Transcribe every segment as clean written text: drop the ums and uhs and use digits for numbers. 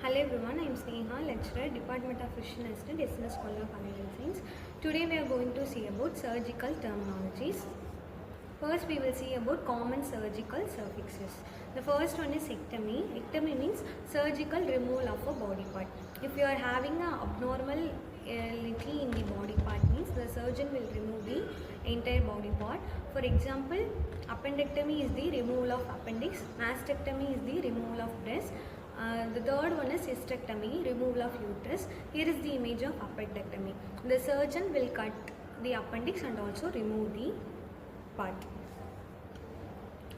Hello everyone, I am Sneha, lecturer, Department of Physician Assistant, SNS College of Applied Science. Today we are going to see about surgical terminologies. First we will see about common surgical suffixes. The first one is ectomy. Ectomy means surgical removal of a body part. If you are having an abnormality in the body part, means the surgeon will remove the entire body part. For example, appendectomy is the removal of appendix, mastectomy is the removal of breast. The third one is cystectomy, removal of uterus. Here is the image of appendectomy. The surgeon will cut the appendix and also remove the part.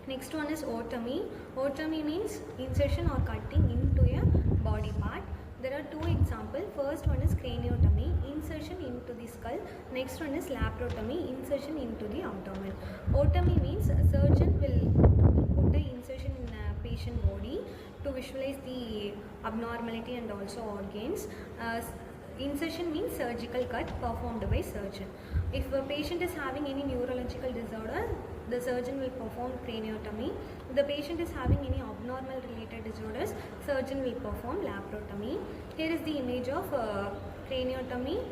Next one is otomy. Otomy means insertion or cutting into a body part. There are two examples. First one is craniotomy, insertion into the skull. Next one is laparotomy, insertion into the abdomen. Otomy means a surgeon will put the insertion in a patient body to visualize the abnormality and also organs. Insertion means surgical cut performed by surgeon. If a patient is having any neurological disorder, the surgeon will perform craniotomy. If the patient is having any abnormal related disorders, surgeon will perform laparotomy. Here is the image of craniotomy.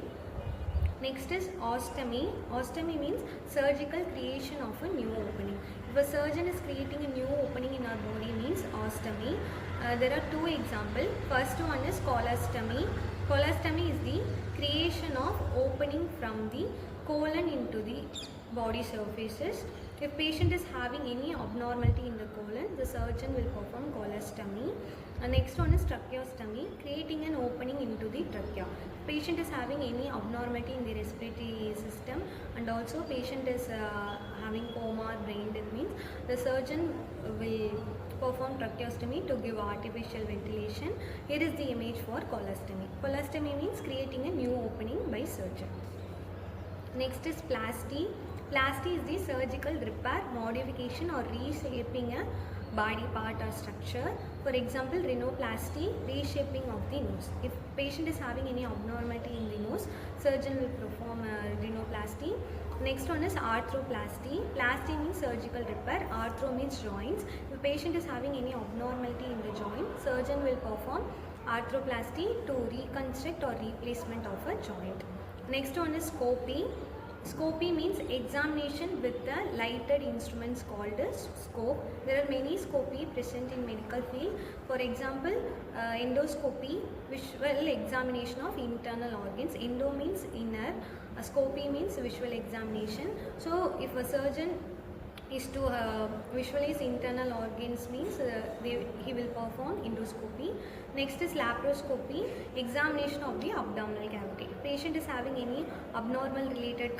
Next is ostomy. Ostomy means surgical creation of a new opening. If a surgeon is creating a new opening in our body, means ostomy. There are two examples. First one is colostomy. Colostomy is the creation of opening from the colon into the body surfaces. If patient is having any abnormality in the colon, the surgeon will perform colostomy. Next one is tracheostomy, creating an opening into the trachea. Patient is having any abnormality in the respiratory system and also patient is having coma, brain death, means the surgeon will perform tracheostomy to give artificial ventilation. Here is the image for colostomy. Colostomy means creating a new opening by surgeon. Next is plasty. Plasty is the surgical repair, modification or reshaping a body part or structure. For example, rhinoplasty, reshaping of the nose. If patient is having any abnormality in the nose, surgeon will perform rhinoplasty. Next one is arthroplasty. Plasty means surgical repair, arthro means joints. If patient is having any abnormality in the joint, surgeon will perform arthroplasty to reconstruct or replacement of a joint. Next one is scopy. Scopy means examination with the lighted instruments called as scope. There are many scopy present in medical field. For example, endoscopy, visual examination of internal organs. Endo means inner, scopy means visual examination. So if a surgeon is to visualize internal organs, means he will perform endoscopy. Next is laparoscopy, examination of the abdominal cavity. Patient is having any abnormal related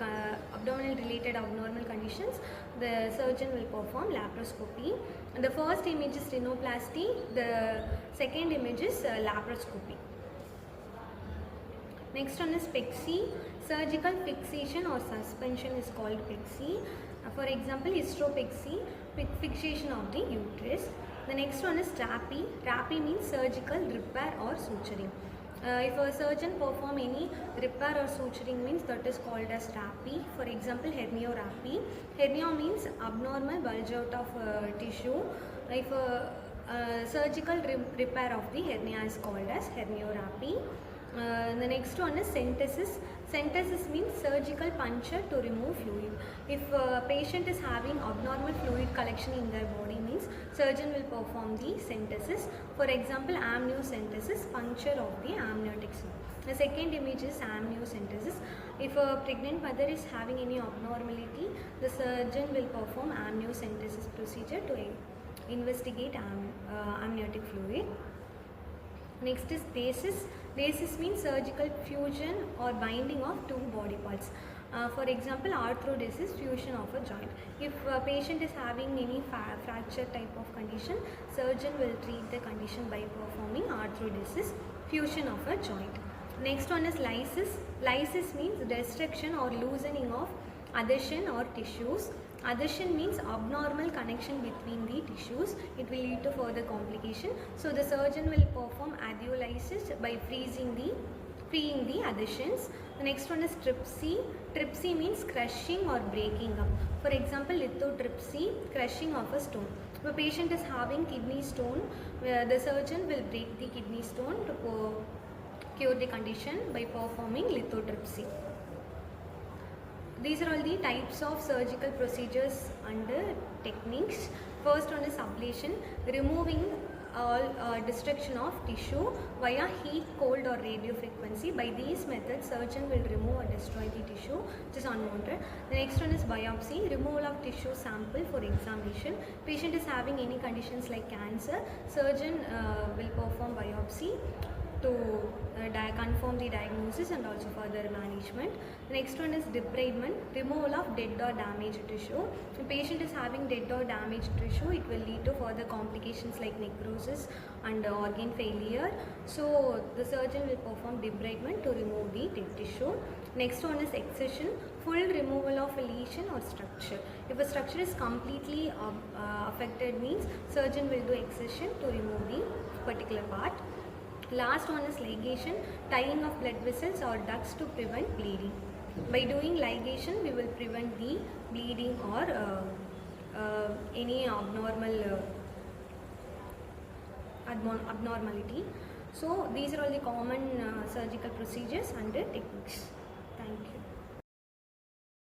abnormal conditions, the surgeon will perform laparoscopy. And the first image is rhinoplasty, the second image is laparoscopy. Next one is PECSY. Surgical fixation or suspension is called PECSY. For example, hystropexy, fixation of the uterus. The next one is TRAPE. TRAPE means surgical repair or suturing. If a surgeon perform any repair or suturing, means that is called as TRAPE. For example, herniorrhapy. Hernia means abnormal bulge out of tissue. If a surgical repair of the hernia is called as herniorrhapy. The next one is centesis. Centesis means surgical puncture to remove fluid. If a patient is having abnormal fluid collection in their body, means surgeon will perform the centesis. For example, amniocentesis, puncture of the amniotic sac. The second image is amniocentesis. If a pregnant mother is having any abnormality, the surgeon will perform amniocentesis procedure to investigate amniotic fluid. Next is desis. Desis means surgical fusion or binding of two body parts. For example, arthrodesis, fusion of a joint. If a patient is having any fracture type of condition, surgeon will treat the condition by performing arthrodesis, fusion of a joint. Next one is lysis. Lysis means destruction or loosening of adhesion or tissues. Adhesion means abnormal connection between the tissues. It will lead to further complication. So the surgeon will perform adheolysis by freeing the adhesions. The next one is tripsy. Tripsy means crushing or breaking up. For example, lithotripsy, crushing of a stone. If a patient is having kidney stone, the surgeon will break the kidney stone to cure the condition by performing lithotripsy. These are all the types of surgical procedures and techniques. First one is ablation, removing all destruction of tissue via heat, cold or radio frequency. By these methods, surgeon will remove or destroy the tissue which is unwanted. The next one is biopsy, removal of tissue sample for examination. Patient is having any conditions like cancer, surgeon will perform biopsy to confirm the diagnosis and also further management. The next one is debridement, removal of dead or damaged tissue. If the patient is having dead or damaged tissue, it will lead to further complications like necrosis and organ failure. So the surgeon will perform debridement to remove the dead tissue. Next one is excision, full removal of a lesion or structure. If a structure is completely affected, means surgeon will do excision to remove the particular part. Last one is ligation, tying of blood vessels or ducts to prevent bleeding. By doing ligation, we will prevent the bleeding or any abnormality. So these are all the common surgical procedures and techniques. Thank you.